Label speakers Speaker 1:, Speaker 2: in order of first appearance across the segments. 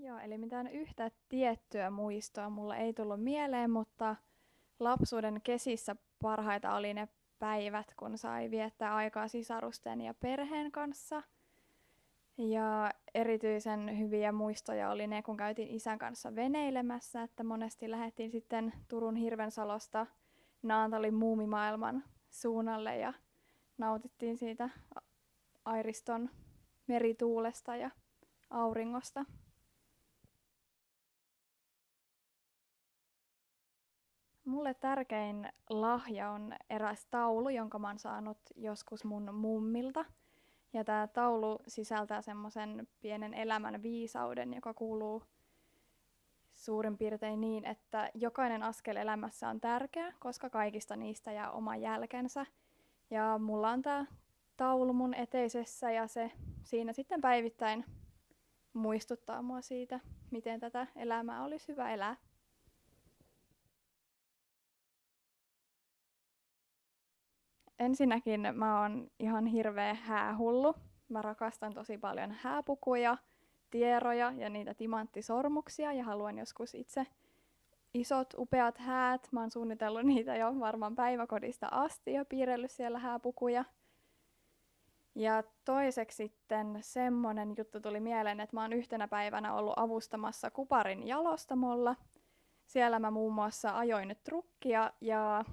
Speaker 1: Joo, eli mitään yhtä tiettyä muistoa mulla ei tullut mieleen, mutta lapsuuden kesissä parhaita oli ne päivät, kun sai viettää aikaa sisarusten ja perheen kanssa. Ja erityisen hyviä muistoja oli ne, kun käytiin isän kanssa veneilemässä, että monesti lähdettiin sitten Turun Hirvensalosta Naantalin muumimaailman suunnalle ja nautittiin siitä Airiston merituulesta ja auringosta. Mulle tärkein lahja on eräs taulu, jonka mä oon saanut joskus mun mummilta. Ja tämä taulu sisältää semmoisen pienen elämän viisauden, joka kuuluu suurin piirtein niin, että jokainen askel elämässä on tärkeä, koska kaikista niistä jää oma jälkensä. Ja mulla on tämä taulu mun eteisessä ja se siinä sitten päivittäin muistuttaa mua siitä, miten tätä elämää olisi hyvä elää. Ensinnäkin mä oon ihan hirveä häähullu. Mä rakastan tosi paljon hääpukuja, tieroja ja niitä timanttisormuksia ja haluan joskus itse isot upeat häät. Mä oon suunnitellut niitä jo varmaan päiväkodista asti ja piirrellyt siellä hääpukuja. Ja toiseksi sitten semmonen juttu tuli mieleen, että mä oon yhtenä päivänä ollut avustamassa Kuparin jalostamolla. Siellä mä muun muassa ajoin nyt trukkia ja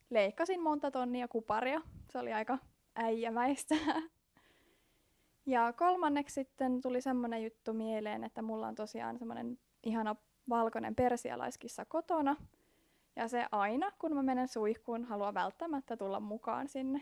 Speaker 1: leikkasin monta tonnia kuparia. Se oli aika äijämäistä. Ja kolmanneksi sitten tuli semmonen juttu mieleen, että mulla on tosiaan semmonen ihana valkoinen persialaiskissa kotona. Ja se aina, kun mä menen suihkuun, haluaa välttämättä tulla mukaan sinne.